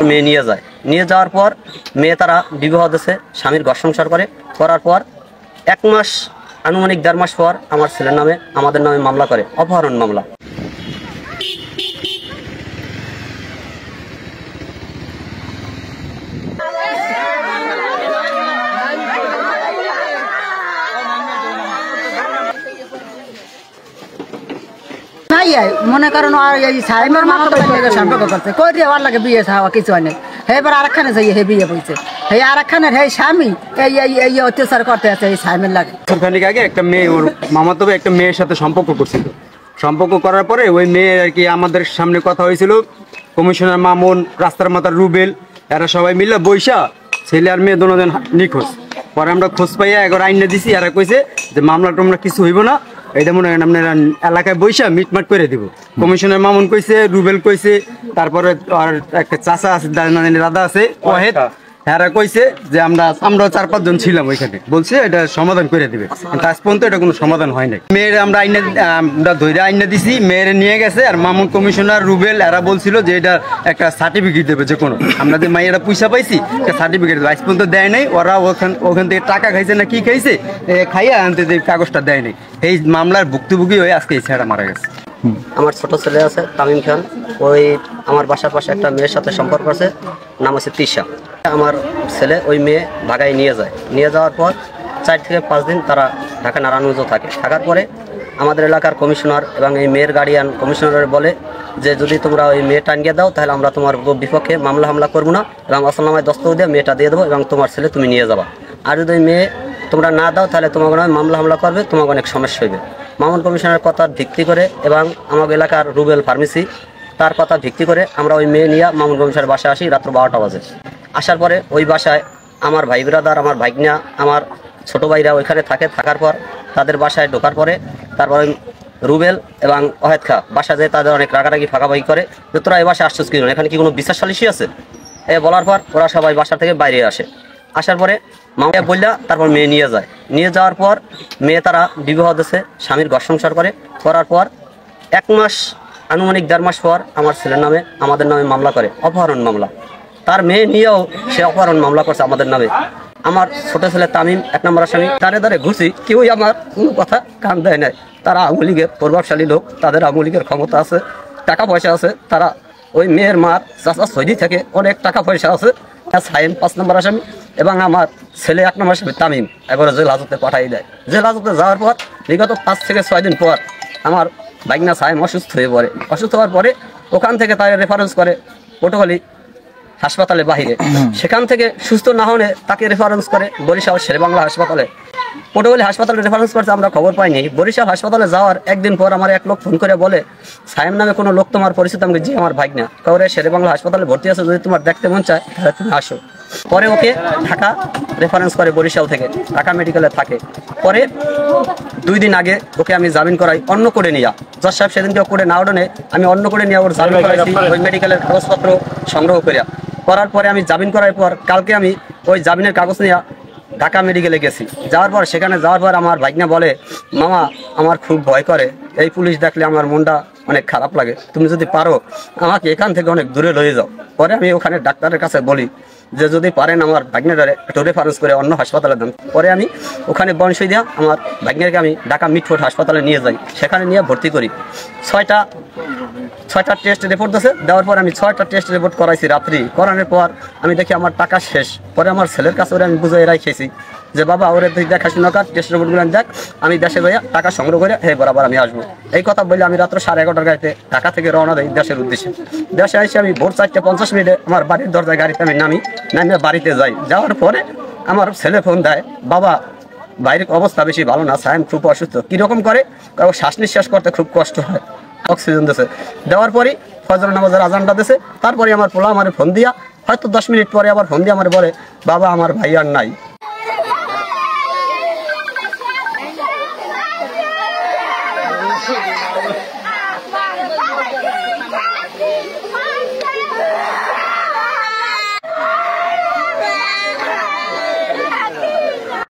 মেয়ে নিয়ে যায়, নিয়ে যাওয়ার পর মেয়ে তারা বিবাহ দেশে স্বামীর ঘর সংসার করার পর 1 মাস আনুমানিক 1.5 মাস পর আমার ছেলের নামে আমাদের নামে মামলা করে, অপহরণ মামলা। মনে করেন সাইমের সম্পর্ক করছে কই রে ওর লাগে বিয়ে হওয়া কিছু হয় না, এবার আরেকখানে যাই হে বিয়ে বলছে, হে আরেকখানের হে স্বামী এই অত্যাচার করতে আছে এই সাইমের লাগে। খানিক আগে একটা মেয়ে ওর মামাতো ভাই একটা মেয়ের সাথে সম্পর্ক করছিল, সম্পর্ক করার পরে ওই মেয়ে আর কি আমাদের সামনে কথা হয়েছিল, কমিশনার মামুন, রাস্তার মাথার রুবেল, এরা সবাই মিলে বৈশা ছেলে আর মেয়ে দুজন নিখোঁজ। পরে আমরা খোঁজ পাইয়া একবার আইনে দিছি, এরা কইছে যে মামলা টামলা কিছু হইব না, এটা মনে হয় আপনারা এলাকায় বৈশা মিটমাট করে দিব। কমিশনার মামুন কইছে, রুবেল কইছে, তারপরে আর একটা চাচা আছে দাদা আছে ওয়াহেদ, এরা কইছে যে আমরা 4-5 জন ছিলাম ওইখানে, বলছে এটা সমাধান করে দিবে, কিন্তু আজ পর্যন্ত এটা কোনো সমাধান হয় নাই। মেয়ের আমরা ধৈর্য আইনে দিছি, মেয়ের নিয়ে গেছে, আর মামুন, কমিশনার, রুবেল এরা বলছিল যে এটা একটা সার্টিফিকেট দেবে, যে কোনো আমরা যে মাইয়েরা পয়সা পাইছি একটা সার্টিফিকেট দেবে, আজ পর্যন্ত দেয় নাই। ওরা ওখান থেকে টাকা খাইছে না কি খাইছে, খাইয়া আনতে কাগজটা দেয় নাই। এই মামলার ভুক্তভোগী হয়ে আজকে এই ছেলেটা মারা গেছে। আমার ছোট ছেলে আছে তামিম খান, ওই আমার বাসার পাশে একটা মেয়ের সাথে সম্পর্ক আছে, নাম আছে তিশা। আমার ছেলে ওই মেয়ে ঢাকায় নিয়ে যায়, নিয়ে যাওয়ার পর 4 থেকে 5 দিন তারা ঢাকা নারায়ণগঞ্জ থাকে। থাকার পরে আমাদের এলাকার কমিশনার এবং এই মেয়ের গার্ডিয়ান কমিশনার বলে যে যদি তোমরা ওই মেয়েটা নিয়ে দাও তাহলে আমরা তোমার বিপক্ষে মামলা করবো না, এবং আসলনামায় দস্তখত দিয়ে মেয়েটা দিয়ে দেবো এবং তোমার ছেলে তুমি নিয়ে যাবা। আর যদি ওই মেয়ে তোমরা না দাও তাহলে তোমাকে মামলা করবে, তোমাকে অনেক সমস্যা হইবে। মামুন কমিশনের কথা ভিত্তি করে এবং আমাদের এলাকার রুবেল ফার্মেসি তার কথা ভিত্তি করে আমরা ওই মেয়ে নিয়ে মামুন কমিশনের বাসায় আসি রাত্র 12টা বাজে। আসার পরে ওই বাসায় আমার ভাই ব্রাদার, আমার ভাইগনা, আমার ছোটো ভাইরা ওইখানে থাকে। থাকার পর তাদের বাসায় ঢোকার পরে তারপরে রুবেল এবং ওয়াহেদ খা বাসা যেয়ে তাদের অনেক রাগারাগি ফাঁকাফাঁকি করে যে তোরা এই বাসায় আসছিস কি, এখানে কি কোনো বিশ্বাস সালিশি আছে? বলার পর ওরা সবাই বাসা থেকে বাইরে আসে। আসার পরে মামা বললা তারপর মেয়ে নিয়ে যায়, নিয়ে যাওয়ার পর মেয়ে তারা বিবাহ দেশে স্বামীর ঘর সংসার করার পর 1 মাস আনুমানিক 1.5 মাস পর আমার ছেলের নামে আমাদের নামে মামলা করে, অপহরণ মামলা। তার মেয়ে নিয়েও সে অপহরণ মামলা করছে আমাদের নামে। আমার ছোট ছেলে তামিম 1 নম্বর আসামি, দাঁড়ে ঘুরছি, কেউই আমার কোনো কথা কান দেয় নাই। তারা আওয়ামী লীগের প্রভাবশালী লোক, তাদের আওয়ামী লীগের ক্ষমতা আছে, টাকা পয়সা আছে। তারা ওই মেয়ের মার চাচা সৌদি থেকে অনেক টাকা পয়সা আছে। সাইম 5 নম্বর আসামি এবং আমার ছেলে 1 নম্বর আসামি তামিম একবারে জেল হাজতে পাঠাই দেয়। জেল হাজতে যাওয়ার পর বিগত 5 থেকে 6 দিন পর আমার ভাগনা সাইম অসুস্থ হয়ে পড়ে। অসুস্থ হওয়ার পরে ওখান থেকে তাকে রেফারেন্স করে পটুয়াখালী হাসপাতালে বাহিরে, সেখান থেকে সুস্থ না হলে তাকে রেফারেন্স করে বরিশাল শেরেবাংলা হাসপাতালে। পটুয়াখালী হাসপাতালে রেফারেন্স করছে, আমরা খবর পাইনি। বরিশাল হাসপাতালে যাওয়ার 1 দিন পর আমার এক লোক ফোন করে বলে সাইম নামে কোনো লোক তোমার পরিচিত? আমি জি আমার ভাগনা। কাউরে শেরেবাংলা হাসপাতালে ভর্তি আছে, যদি তোমার দেখতে মন চায় তাহলে তুমি আসো। পরে ওকে ঢাকা রেফারেন্স করে বরিশাল থেকে, ঢাকা মেডিকেলে থাকে। পরে 2 দিন আগে ওকে আমি জামিন করাই অন্য করে নিয়ে। জজ সাহেব সেদিনকে করে না ওঠে, আমি অন্য করে নিয়ে ওর জামিন করাইছি ওই মেডিকেলের কাগজপত্র সংগ্রহ করার পরে আমি জামিন করার পর কালকে আমি ওই জামিনের কাগজ নিয়ে ঢাকা মেডিকেলে গেছি। যাওয়ার পর সেখানে যাওয়ার পর আমার ভাগনা বলে মামা আমার খুব ভয় করে, এই পুলিশ দেখলে আমার মনটা অনেক খারাপ লাগে, তুমি যদি পারো আমাকে এখান থেকে অনেক দূরে লয়ে যাও। পরে আমি ওখানে ডাক্তারের কাছে বলি যে যদি পারেন আমার ভাগ্নেটারে একটু রেফারেন্স করে অন্য হাসপাতালে দেন। পরে আমি ওখানে বনসই দিয়া আমার ভাগ্নেরকে আমি ঢাকা মিটফোর্ড হাসপাতালে নিয়ে যাই, সেখানে নিয়ে ভর্তি করি। 6টা টেস্ট রিপোর্ট দিয়েছে, দেওয়ার পর আমি 6টা টেস্ট রিপোর্ট করাইছি রাত্রি। করানোর পর আমি দেখি আমার টাকা শেষ। পরে আমার ছেলের কাছে ওরা আমি বুঝাই রাখেছি যে বাবা ওরে তুই দেখাশোনা কর, টেস্ট রিপোর্টগুলো দেখ, আমি দেশে ভাইয়া টাকা সংগ্রহ করে বরাবর আমি আসবো। এই কথা বলে আমি রাত্র 11:30টার গাড়িতে ঢাকা থেকে রওনা দিই দেশের উদ্দেশ্যে। দেশে এসে আমি ভোর 4:50 আমার বাড়ির দরজায় গাড়িতে আমি নামি বাড়িতে যাই। যাওয়ার পরে আমার ছেলে ফোন দেয়, বাবা বাইরের অবস্থা বেশি ভালো না, সাইম খুব অসুস্থ। কীরকম করে? কারণ শ্বাস নিঃশ্বাস করতে খুব কষ্ট হয়, অক্সিজেন দিয়েছে। দেওয়ার পরই ফজর নামাজের আজানটা দিয়েছে। তারপরে আমার পোলা আমার ফোন দিয়া হয়তো 10 মিনিট পরে আবার ফোন দিয়ে আমার বলে বাবা আমার ভাই আর নাই।